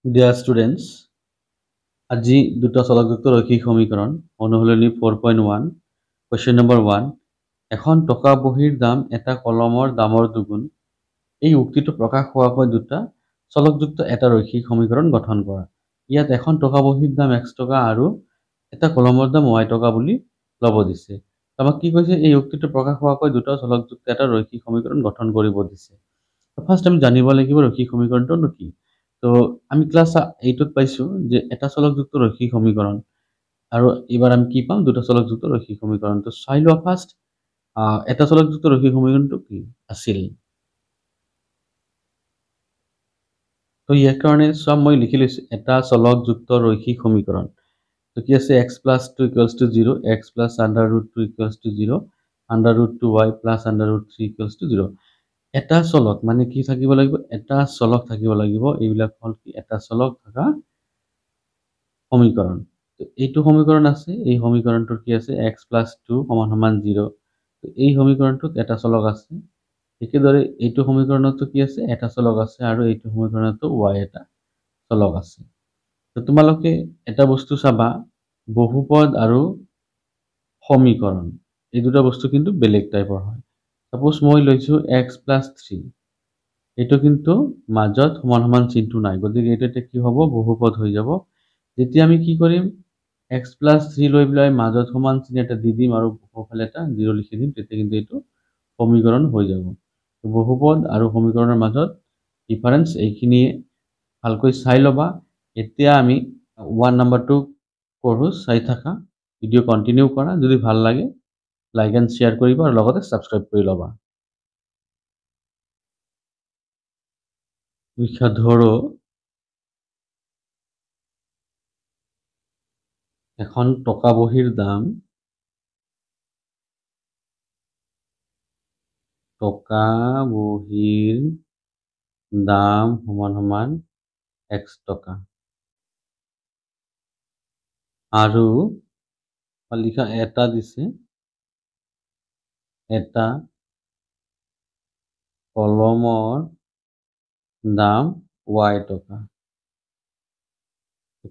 Dear students, আজি দুটা চলকযুক্ত ৰৈখিক সমীকৰণ অনুশীলনী 4.1 কোয়েশ্চন নম্বৰ 1 এখন টকা বহীৰ দাম এটা কলমৰ দামৰ দুগুণ এই উক্তিটো প্ৰকাশ হোৱাকৈ দুটা চলকযুক্ত এটা ৰৈখিক সমীকৰণ গঠন কৰা ইয়াত এখন টকা বহীৰ দাম x টকা আৰু এটা কলমৰ দাম y টকা বুলি ল'ব দিছে আমাক কি কৈছে এই উক্তিটো প্ৰকাশ হোৱাকৈ দুটা চলকযুক্ত এটা ৰৈখিক সমীকৰণ গঠন কৰিব দিছে ফাৰ্স্ট আমি জানিব লাগিব ৰৈখিক সমীকৰণটো কি তো আমি ক্লাস 8 পাইছো যে এটা চলকযুক্ত রৈখিক সমীকরণ আর এবার আমি কি পাম দুটো চলকযুক্ত রৈখিক সমীকরণ তো চাই লোৱা ফাৰ্স্ট এটা চলকযুক্ত ৰৈখিক সমীকৰণটো কি আছিল তো ইয়াৰ কাৰণে সব মই লিখি লৈছো এটা চলকযুক্ত রৈখিক সমীকরণ তো কি আছে x + 2 = 0 x + √2 = 0 √2y + √3 = 0 এটা চলক মানে কি থাকিব লাগিব এটা চলক থাকিব লাগিব এইবিলাক হল কি এটা চলক থাকা সমীকরণ তো এইটো সমীকরণ আছে এই সমীকৰণটোৰ কি আছে x + 2 = 0 তো এই সমীকৰণটোত এটা চলক আছে একেদৰে এইটো সমীকৰণতো কি আছে এটা চলক আছে আৰু এইটো সমীকৰণতো y এটা চলক আছে তো তোমালোকে এটা বস্তু চাবা বহুপদ আৰু সমীকৰণ এই দুটা বস্তু কিন্তু বেলেগ টাইপৰ হয় সাপোজ মই লৈছো x + 3 এইটো কিন্তু মাজত সমান চিহ্নটো নাই গতিকে এটা কি হ'ব বহুপদ হৈ যাব যেতিয়া আমি কি কৰিম x + 3 লৈ পেলাই মাজত সমান চিহ্ন এটা দি দিম আৰু ওপৰফালে এটা 0 লিখি দিম তেতিয়া কিন্তু এইটো সমীকৰণ হৈ যাব তো বহুপদ আৰু সমীকৰণৰ মাজত ডিফাৰেন্স এইখিনি ভালকৈ চাই লবা এতিয়া আমি 1 নম্বৰটো পঢ়ো চাই থাকা ভিডিও কন্টিনিউ কৰা যদি ভাল লাগে লাইক এন্ড শেয়াৰ কৰিবা আৰু লগতে সাবস্ক্ৰাইব কৰি লবা লিখা ধৰো এখন টকা বহীৰ দাম টকা বহীৰ দাম সমান x টকা আৰু লিখা এটা দিছে এটা কলমৰ দাম y টকা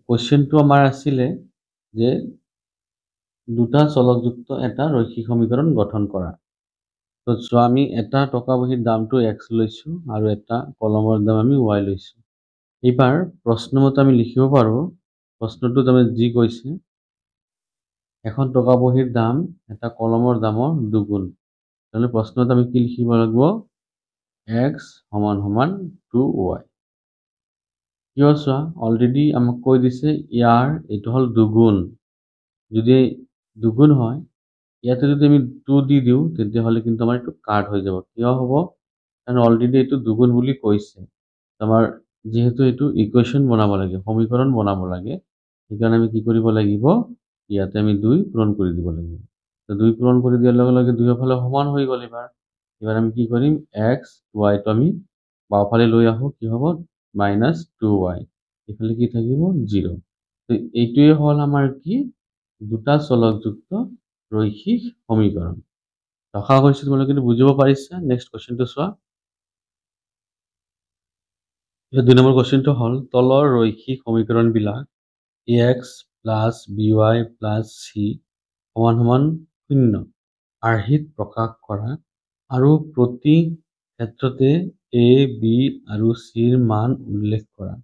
কোশ্চেনটো আমাৰ আছিলে যে দুটা চলকযুক্ত এটা ৰৈখিক সমীকৰণ গঠন কৰা তো আমি এটা টকা বহীৰ দামটো x লৈছো আৰু এটা কলমৰ দাম আমি y লৈছো এইবাৰ প্ৰশ্নমতে আমি লিখিব পাৰো প্ৰশ্নটো আমি যি কৈছে এখন টকা বহীৰ দাম এটা কলমৰ দামৰ দুগুণ তাহলে প্ৰশ্নত আমি কি লিখিব লাগিব x = 2y কিয় চোৱা অলৰেডি আমাক কৈ দিছে ইয়াৰ এইটো হল দুগুণ যদি দুগুণ হয় ইয়াতে যদি আমি 2 দি দিও তেতিয়া হলে কিন্তু আমাৰ এটো কাট হৈ যাব কিয় হ'ব কাৰণ অলৰেডি এটো দুগুণ বুলি কৈছে আমাৰ যেহেতু এটো ইকুৱেশন বনাব লাগে সমীকৰণ বনাব লাগে সেইকাৰণে আমি কি কৰিব লাগিব ইয়াতে আমি 2 পূৰণ কৰি দিব লাগিব তো 2 পূৰণ কৰি দিয়াৰ লগে লগে দুয়োফালে সমান হৈ গ'ল এবাৰ আমি কি কৰিম x y তো আমি বাওফালে লৈ আহো কি হ'ব -2y এফালে কি থাকিব 0 তো এইটোৱে হল আমাৰ কি দুটা চলকযুক্ত ৰৈখিক সমীকৰণ আশা কৰিছো তোমালোকে বুজিব পাৰিছা নেক্সট কোশ্চেনটো চোৱা এই 2 নম্বৰ কোশ্চেনটো হল তলৰ ৰৈখিক সমীকৰণ বিলাক ax + by + c = 0 আৰ্হিত প্ৰকাশ কৰা আৰু প্ৰতি ক্ষেত্ৰতে a b আৰু c ৰ মান উল্লেখ কৰা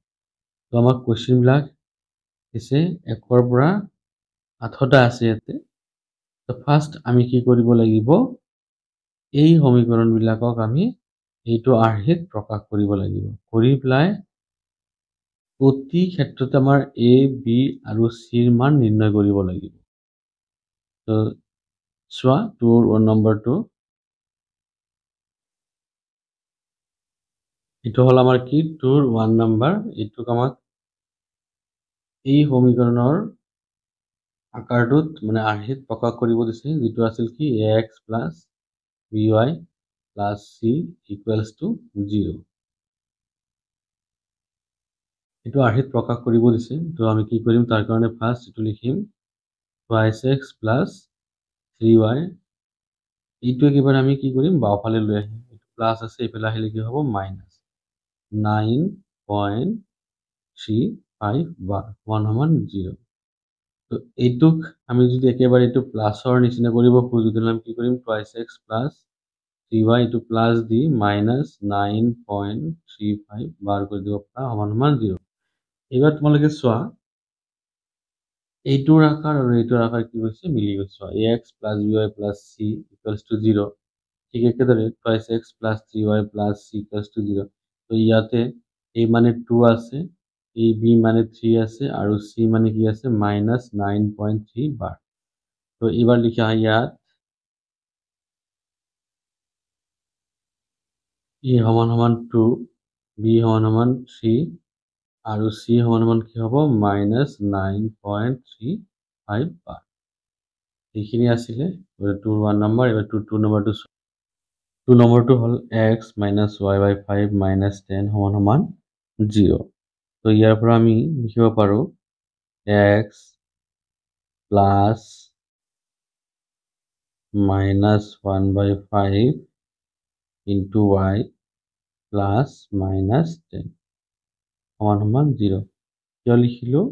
তো আমাৰ কোশ্চেন বিলাক আছে 1 ৰ পৰা 8টা আছে ইয়াতে তো ফাৰ্স্ট আমি কি কৰিব লাগিব এই সমীকৰণ বিলাকক আমি এইটো আৰ্হিত প্ৰকাশ কৰিব লাগিব কৰি পেলাই প্ৰতি ক্ষেত্ৰতে আমাৰ a b আৰু c ৰ মান নিৰ্ণয় কৰিব লাগিব তো চোৱা 2 নম্বৰটো এইটো হল আমাৰ কি 2 1 নম্বৰ এইটোক আমাক এই সমীকৰণৰ আকাৰটোত মানে আৰ্হিত প্ৰকাশ কৰিব দিছে যেটো আছিল কি ax + by + c = 0 এটো আৰ্হিত প্ৰকাশ কৰিব দিছে তো আমি কি কৰিম তাৰ কাৰণে ফাৰ্স্ট এটো লিখিম twice x + 3y এইটো একেবাৰে আমি কি কৰিম বাওফালে লৈ আহিম এটো প্লাস আছে এফালে আহিলে কি হ'ব -9.5 3 5 বার সমান 0। তো এইটোক আমি যদি একেবাৰে এইটো প্লাছৰ নিচিনা কৰিব খোজো তেতিয়াহ'লে আমি কি কৰিম টুৱাইছ এক্স প্লাছ 3y এইটো প্লাছ দি মাইনাছ 9.35 বাৰ কৰি দিব পৰা সমান 0। এইবাৰ তোমালোকে চোৱা এইটোৰ আকাৰ আৰু এইটোৰ আকাৰ কি হৈছে মিলি গৈছে। ax plus by plus c equals to 0। ঠিক একেদৰে twice x plus 3y plus c equals to 0। তো ইয়াতে a মানে 2 আছে, b মানে 3 আছে আৰু c মানে কি আছে মাইনাছ 9.3 বাৰ। তো এবাৰ লিখা হয় ইয়াত a সমান 2, b সমান 3 আৰু c সমান কি হ'ব মাইনাছ 9.35 বাৰ। এইখিনি আছিলে 2 1 নাম্বাৰ। এবাৰ 2 নম্বৰটো 2 নম্বৰটো হ'ল x মাইনাছ y বাই 5 মাইনাছ 10 সমান 0। তো ইয়াৰ পৰা আমি লিখিব পাৰোঁ x প্লাছ মাইনাছ 1 বাই 5 ইনটু y প্লাছ মাইনাছ 10 সমান 0। কিয় লিখিলোঁ?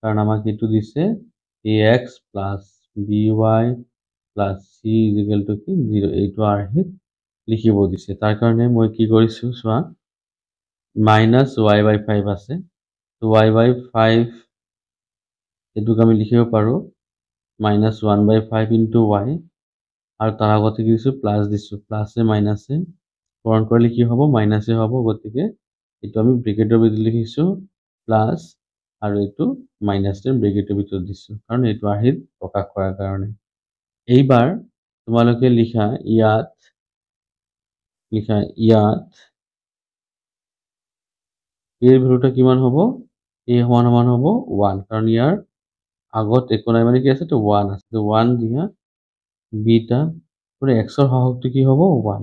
কাৰণ আমাক এইটো দিছে ax plus by plus c equal to কি 0। এইটো আৰ্হিত লিখিব দিছে। তাৰ কাৰণে মই কি কৰিছোঁ চোৱা মাইনাছ y বাই 5 আছে। তো y বাই 5 এইটোক আমি লিখিব পাৰোঁ মাইনাছ 1 বাই 5 ইনটু y আৰু তাৰ আগতে কি দিছোঁ প্লাছ দিছোঁ। প্লাছে মাইনাছে পূৰণ কৰিলে কি হ'ব মাইনাছে হ'ব। গতিকে এইটো আমি ব্ৰেকেটৰ ভিতৰত লিখিছোঁ প্লাছ আৰু এইটো মাইনাছটো ব্ৰেকেটৰ ভিতৰত দিছোঁ কাৰণ এইটো আৰ্হিত প্ৰকাশ কৰাৰ কাৰণে। এইবাৰ তোমালোকে লিখা ইয়াত এৰ ভ্যালুটা কিমান হ'ব? a সমান হ'ব 1 কাৰণ ইয়াৰ আগত একো নাই মানে কি আছে তো 1 আছে। তো 1 দিয়া বিটা পুরো x এর সহগটো কি হ'ব 1।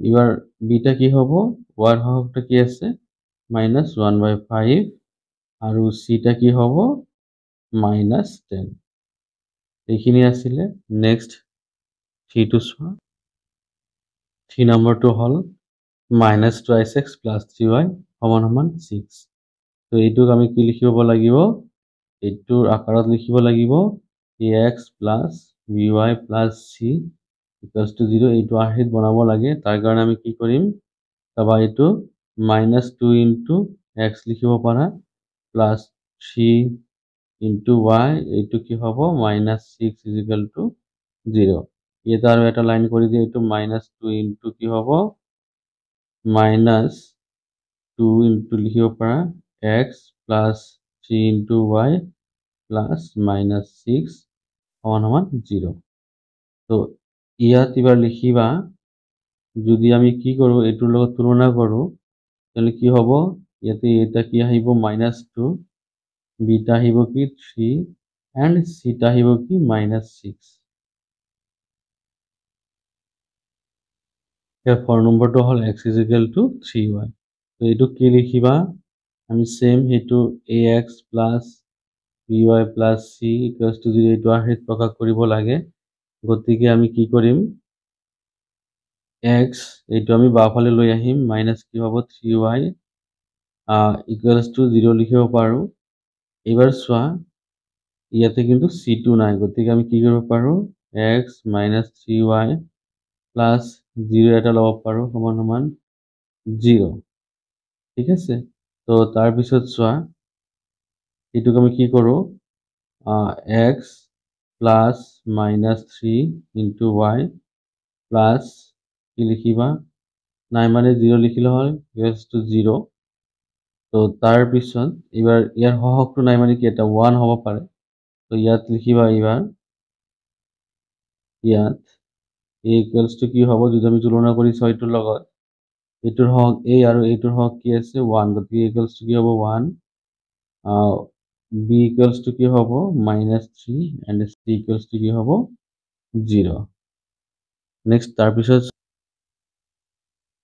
এবার বিটা কি হ'ব y এর সহগটা কি আছে মাইনাস 1 বাই 5 আৰু সিটা কি হ'ব মাইনাস 10। এইখিনি আছিলে। নেক্সট 3 টো চোৱা 3 নম্বৰটো হ'ল minus twice x plus 3y সমান 6। তো এইটোক আমি কি লিখিব লাগিব এইটোৰ আকাৰত লিখিব লাগিব ax plus by plus c equals to 0। এইটো আৰ্হিত বনাব লাগে। তাৰ কাৰণে আমি কি কৰিম তাৰপৰা এইটো মাইনাছ 2 ইনটু এক্স লিখিব পাৰা প্লাছ 3 ইনটু y এইটো কি হ'ব মাইনাছ 6 ইকুৱেল টু 0। ইয়াতে আৰু এটা লাইন কৰি দিয়ে এইটো মাইনাছ 2 ইনটু কি হ'ব মাইনাছ 2 ইনটু লিখিব পাৰা x plus 3 into y plus minus 6 সমান 0। তো ইয়াত এবার লিখিবা যদি আমি কি কৰোঁ এইটোৰ লগত তুলনা কৰোঁ তাহলে কি হ'ব ইয়াতে এটা কি আহিব মাইনাছ 2, বিটা আহিব কি 3 এন্ড সিটা আহিব কি মাইনাছ 6। ইয়াৰ ফৰ নম্বৰটো হ'ল x ইকুৱেল টু 3y। তো এইটো কি লিখিবা আমি সেম সেইটো ax plus by plus c equals to 0 এইটো আৰ্হিত প্ৰকাশ কৰিব লাগে। গতিকে আমি কি কৰিম x এইটো আমি বাওঁফালে লৈ আহিম মাইনাছ কি হ'ব 3y ইকুৱেলছ টু 0 লিখিব পাৰোঁ। এইবাৰ চোৱা ইয়াতে কিন্তু c2 নাই। গতিকে আমি কি কৰিব পাৰোঁ x মাইনাছ 3y প্লাছ 0 এটা ল'ব পাৰোঁ সমান 0। ঠিক আছে। তো তাৰপিছত চোৱা এইটোক আমি কি কৰোঁ x plus minus 3 into y plus কি লিখিবা নাই মানে 0 লিখিলে হয় ইকুৱেলছ টু 0। তো তাৰপিছত এবাৰ ইয়াৰ সহগটো নাই মানে কি এটা 1 হ'ব পাৰে। তো ইয়াত লিখিবা এবাৰ ইয়াত a ইকুৱেলছ টু কি হ'ব যদি আমি তুলনা কৰি 6টোৰ লগত এইটোৰ হওক a আৰু এইটোৰ হওক কি আছে 1। গতিকে ইকুৱেলছ টু কি হ'ব 1 b ইকুৱেলছ টু কি হ'ব minus 3 and c equals to কি হ'ব 0। নেক্সট তাৰপিছত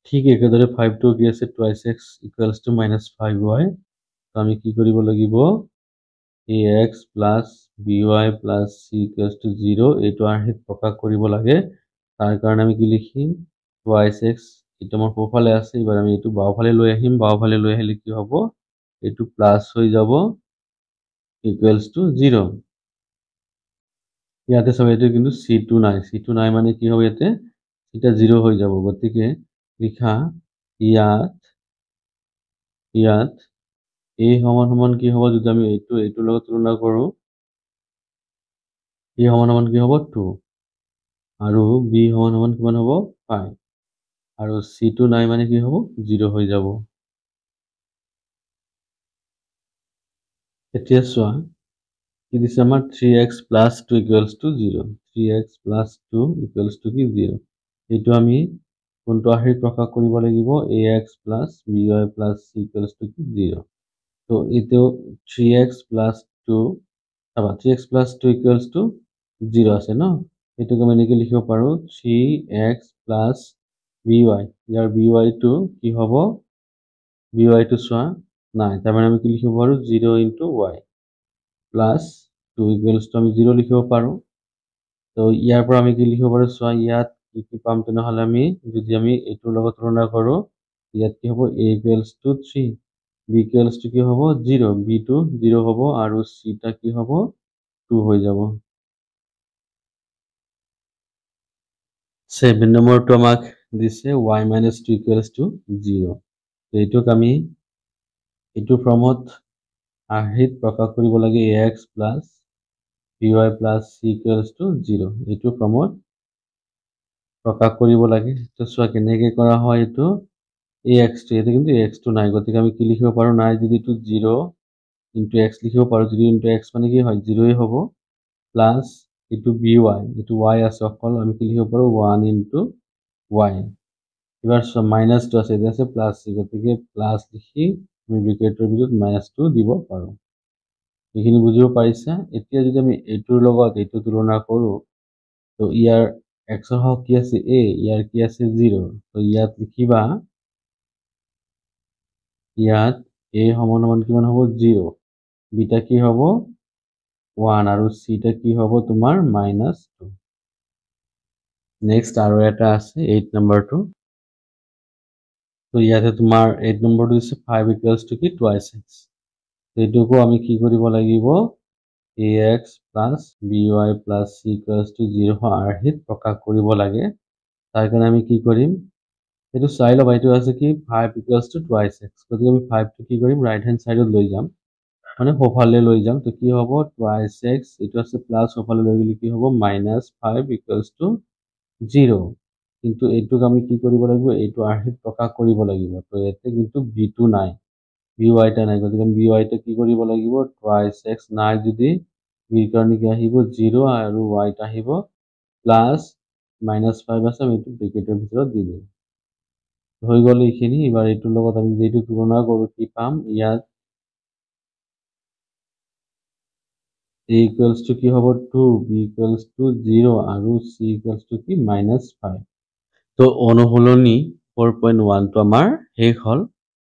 ঠিক একেদৰে 5টো কি আছে twice x equals to minus 5y। তো আমি কি কৰিব লাগিব ax plus by plus c equals to 0 এইটো আৰ্হিত প্ৰকাশ কৰিব লাগে। তাৰ কাৰণে আমি কি লিখিম টুৱাইছ এক্স এইটো আমাৰ সোঁফালে আছে। এবাৰ আমি এইটো বাওঁফালে লৈ আহিম। বাওঁফালে লৈ আহিলে কি হ'ব এইটো প্লাস হৈ যাব ইকুৱেলছ টু 0 ইয়াতে সব এইটো কিন্তু c2 নাই মানে কি হ'ব ইয়াতে এটা 0 হৈ যাব গতিকে লিখা ইয়াত a সমান কি হ'ব যদি আমি এইটোৰ লগত তুলনা কৰো a সমান কি হ'ব 2 আৰু b সমান কিমান হ'ব 5 আৰু c2 নাই মানে কি হ'ব 0 হৈ যাব এতিয়া চোৱা কি দিছে আমাৰ 3x plus 2 equals to 0 3x plus 2 equals to কি 0 এইটো আমি কোনটো আহি প্ৰকাশ কৰিব লাগিব ax plus by plus c equals to কি 0 তো এইটো 3x plus 2 চাবা 3x plus 2 equals to 0 আছে ন এইটোকে আমি এনেকৈ লিখিব পাৰো 3x plus by year by টো কি হ'ব by টো চোৱা নাই তাৰ মানে আমি কি লিখিব পাৰো 0 into y plus 2 equals to আমি 0 লিখিব পাৰো তো ইয়াৰ পৰা আমি কি লিখিব পাৰো চোৱা ইয়াত কি পাম তেনেহলে আমি যদি আমি এইটোৰ লগত তুলনা কৰো ইয়াত কি হ'ব a equals to 3 b equals to কি হ'ব 0 b টো 0 হ'ব আৰু c টা কি হ'ব 2 হৈ যাব 7 নম্বৰটো আমাক দিছে y minus 2 equals to 0 এইটোক আমি এইটো ফৰ্মত আহিত প্ৰকাশ কৰিব লাগে ax plus by plus c equals to 0 এইটো ফৰ্মত প্ৰকাশ কৰিব লাগে তো চোৱা কেনেকৈ কৰা হয় এইটো ax টো এইটো কিন্তু ax টো নাই গতিকে আমি কি লিখিব পাৰো নাই যদি এইটো 0 into x লিখিব পাৰো 0 into x মানে কি হয় 0 হ'ব প্লাস এইটো by এইটো y আছে অকল আমি কি লিখিব পাৰো 1 into y এবার মাইনাস 2 আছে এটা আছে প্লাস c গতিকে প্লাস লিখি আমি ব্ৰেকেটৰ ভিতৰত -2 দিব পাৰো এইখিনি বুজিব পাৰিছা এতিয়া যদি আমি এইটোৰ লগত এইটো তুলনা কৰো তো ইয়াৰ x ৰ হক কি আছে a ইয়াৰ কি আছে 0 তো ইয়াত লিখিবা ইয়াত a সমান কিমান হ'ব 0 b টা কি হ'ব 1 আৰু c টা কি হ'ব তোমাৰ -2 নেক্সট আৰু এটা আছে 8 নম্বৰটো তো ইয়াতে তোমাৰ 8 নম্বৰটো দিছে 5 equals to কি twice x এইটোকো আমি কি কৰিব লাগিব ax plus by plus c equals to 0 আৰ্হিত প্ৰকাশ কৰিব লাগে তাৰ কাৰণে আমি কি কৰিম এইটো চাই লবা এইটো আছে কি 5 equals to twice x গতিকে আমি 5 টো কি কৰিম ৰাইট হ্যান্ড সাইডত লৈ যাম মানে সোফালে লৈ যাম তো কি হ'ব twice x এইটো আছে প্লাস সোফালে লৈ গলে কি হ'ব -5 equals to 0 কিন্তু এইটোক আমি কি কৰিব লাগিব এইটো আৰ্হিত প্ৰকাশ কৰিব লাগিব তো ইয়াতে কিন্তু b2 নাই by টা নাই গতিকে by টা কি কৰিব লাগিব twice x নাই যদি b কাৰণে কি আহিব 0 আৰু y টা আহিব প্লাস -5 আছে আমি এইটো ব্ৰেকেটৰ ভিতৰত দি দিম হৈ গ'ল এইখিনি এবাৰ এইটোৰ লগত আমি যেটো তুলনা কৰো কি পাম ইয়াত a equals to কি হ'ব 2 b equals to 0 আৰু c equals to কি -5 তো অনুসলনি 4.1 টো আমাৰ শেষ হ'ল